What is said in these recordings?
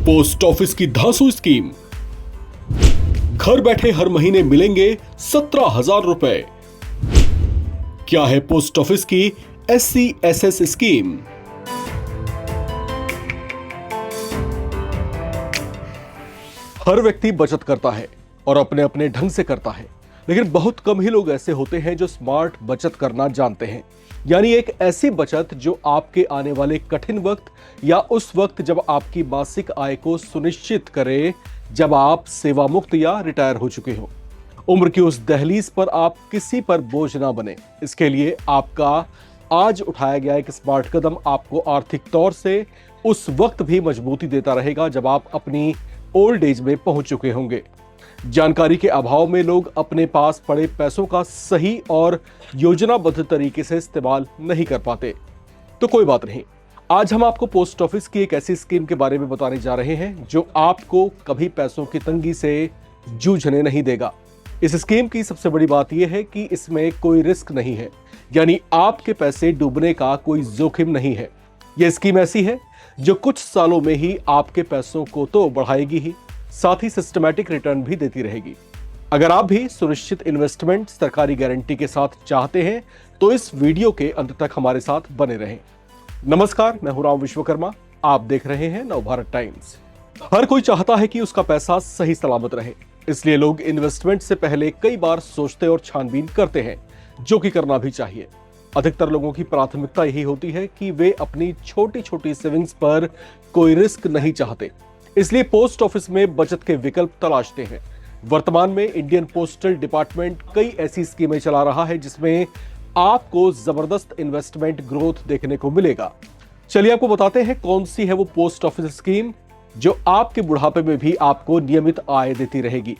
Post office की धांसू scheme. घर बैठे हर महीने मिलेंगे 17,000 रुपए। क्या है पोस्ट ऑफिस की SCSS स्कीम? हर व्यक्ति बचत करता है और अपने अपने ढंग से करता है, लेकिन बहुत कम ही लोग ऐसे होते हैं जो स्मार्ट बचत करना जानते हैं। यानी एक ऐसी बचत जो आपके आने वाले कठिन वक्त या उस वक्त जब आपकी मासिक आय को सुनिश्चित करे जब आप सेवा मुक्त या रिटायर हो चुके हो। उम्र की उस दहलीज पर आप किसी पर बोझ ना बने, इसके लिए आपका आज उठाया गया एक स्मार्ट कदम आपको आर्थिक तौर से उस वक्त भी मजबूती देता रहेगा जब आप अपनी ओल्ड एज में पहुंच चुके होंगे। जानकारी के अभाव में लोग अपने पास पड़े पैसों का सही और योजनाबद्ध तरीके से इस्तेमाल नहीं कर पाते। तो कोई बात नहीं, आज हम आपको पोस्ट ऑफिस की एक ऐसी स्कीम के बारे में बताने जा रहे हैं जो आपको कभी पैसों की तंगी से जूझने नहीं देगा। इस स्कीम की सबसे बड़ी बात यह है कि इसमें कोई रिस्क नहीं है, यानी आपके पैसे डूबने का कोई जोखिम नहीं है। यह स्कीम ऐसी है जो कुछ सालों में ही आपके पैसों को तो बढ़ाएगी ही, साथ ही सिस्टमैटिक रिटर्न भी देती रहेगी। अगर आप भी सुनिश्चित इन्वेस्टमेंट सरकारी गारंटी के साथ चाहते हैं तो इस वीडियो के अंत तक हमारे साथ बने रहें। नमस्कार, मैं हूं राम विश्वकर्मा, आप देख रहे हैं नवभारत टाइम्स। हर कोई चाहता है कि उसका पैसा सही सलामत रहे, इसलिए लोग इन्वेस्टमेंट से पहले कई बार सोचते और छानबीन करते हैं, जो कि करना भी चाहिए। अधिकतर लोगों की प्राथमिकता यही होती है कि वे अपनी छोटी छोटी सेविंग्स पर कोई रिस्क नहीं चाहते, इसलिए पोस्ट ऑफिस में बचत के विकल्प तलाशते हैं। वर्तमान में इंडियन पोस्टल डिपार्टमेंट कई ऐसी स्कीमें चला रहा है जिसमें आपको जबरदस्त इन्वेस्टमेंट ग्रोथ देखने को मिलेगा। चलिए आपको बताते हैं कौन सी है वो पोस्ट ऑफिस स्कीम जो आपके बुढ़ापे में भी आपको नियमित आय देती रहेगी।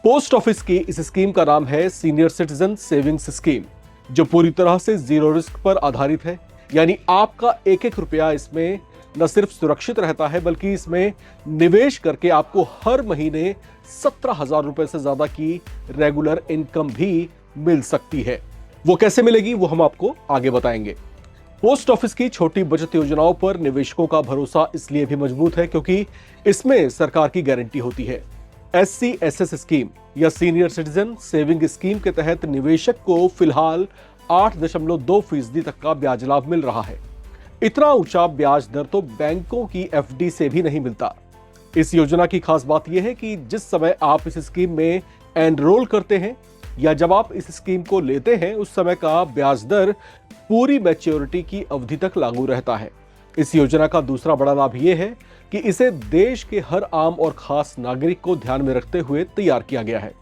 पोस्ट ऑफिस की इस स्कीम का नाम है सीनियर सिटीजन सेविंग्स स्कीम, जो पूरी तरह से जीरो रिस्क पर आधारित है। यानी आपका एक एक रुपया इसमें न सिर्फ सुरक्षित रहता है, बल्कि इसमें निवेश करके आपको हर महीने 17,000 रुपए से ज्यादा की रेगुलर इनकम भी मिल सकती है। वो कैसे मिलेगी वो हम आपको आगे बताएंगे। पोस्ट ऑफिस की छोटी बचत योजनाओं पर निवेशकों का भरोसा इसलिए भी मजबूत है क्योंकि इसमें सरकार की गारंटी होती है। SCSS स्कीम या सीनियर सिटीजन सेविंग स्कीम के तहत निवेशक को फिलहाल 8.2% तक का ब्याज लाभ मिल रहा है। इतना ऊंचा ब्याज दर तो बैंकों की FD से भी नहीं मिलता। इस योजना की खास बात यह है कि जिस समय आप इस स्कीम में एनरोल करते हैं या जब आप इस स्कीम को लेते हैं, उस समय का ब्याज दर पूरी मैच्योरिटी की अवधि तक लागू रहता है। इस योजना का दूसरा बड़ा लाभ यह है कि इसे देश के हर आम और खास नागरिक को ध्यान में रखते हुए तैयार किया गया है।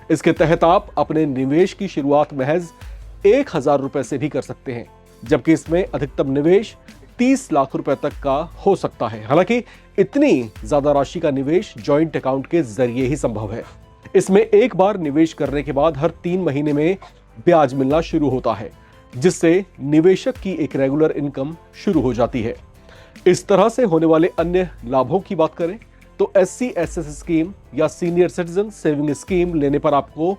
इसके तहत आप अपने निवेश की शुरुआत महज 1,000 रुपए से भी कर सकते हैं, जबकि इसमें अधिकतम निवेश 30 लाख रुपए तक का हो सकता है। हालांकि इतनी ज्यादा राशि का निवेश जॉइंट अकाउंट के जरिए ही संभव है। इसमें एक बार निवेश करने के बाद हर 3 महीने में ब्याज मिलना शुरू होता है, जिससे निवेशक की एक रेगुलर इनकम शुरू हो जाती है। इस तरह से होने वाले अन्य लाभों की बात करें तो SCSS स्कीम या सीनियर सिटीजन सेविंग स्कीम लेने पर आपको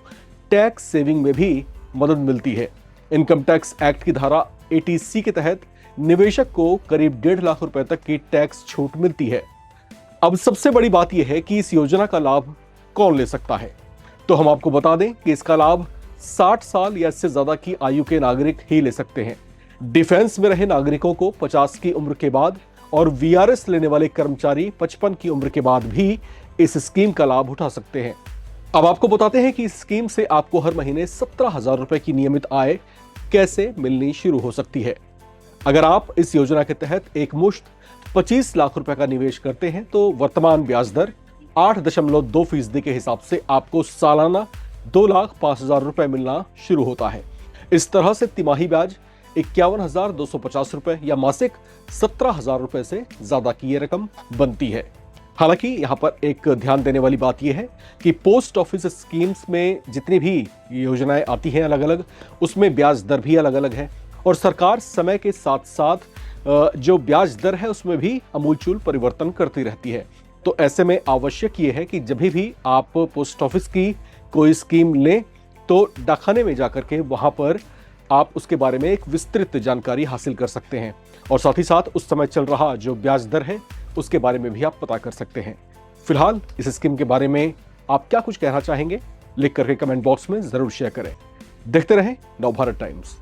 टैक्स सेविंग में भी मदद मिलती है। इनकम टैक्स एक्ट की धारा 80C के तहत निवेशक को करीब 1.5 लाख रुपए तक की टैक्स छूट मिलती है। अब सबसे बड़ी बात यह है कि इस योजना का लाभ कौन ले सकता है, तो हम आपको बता दें कि इसका लाभ 60 साल या इससे ज्यादा की आयु के नागरिक ही ले सकते हैं। डिफेंस में रहे नागरिकों को 50 की उम्र के बाद और VRS लेने वाले कर्मचारी 55 की उम्र के बाद भी इस स्कीम का लाभ उठा सकते हैं। अब आपको बताते हैं कि इस स्कीम से आपको हर महीने 17,000 रुपए की नियमित आय कैसे मिलनी शुरू हो सकती है। अगर आप इस योजना के तहत एक मुश्त 25 लाख रुपए का निवेश करते हैं तो वर्तमान ब्याज दर 8.2% के हिसाब से आपको सालाना 2,05,000 रुपए मिलना शुरू होता है। इस तरह से तिमाही ब्याज 51,250 रुपए या मासिक 17,000 रुपए से ज्यादा की ये रकम बनती है। हालांकि यहाँ पर एक ध्यान देने वाली बात यह है कि पोस्ट ऑफिस स्कीम्स में जितनी भी योजनाएं आती हैं अलग अलग, उसमें ब्याज दर भी अलग अलग है और सरकार समय के साथ साथ जो ब्याज दर है उसमें भी अमूलचूल परिवर्तन करती रहती है। तो ऐसे में आवश्यक ये है कि जब भी आप पोस्ट ऑफिस की कोई स्कीम लें तो डाकखाने में जाकर के वहां पर आप उसके बारे में एक विस्तृत जानकारी हासिल कर सकते हैं और साथ ही साथ उस समय चल रहा जो ब्याज दर है उसके बारे में भी आप पता कर सकते हैं। फिलहाल इस स्कीम के बारे में आप क्या कुछ कहना चाहेंगे, लिख करके कमेंट बॉक्स में जरूर शेयर करें। देखते रहें नवभारत टाइम्स।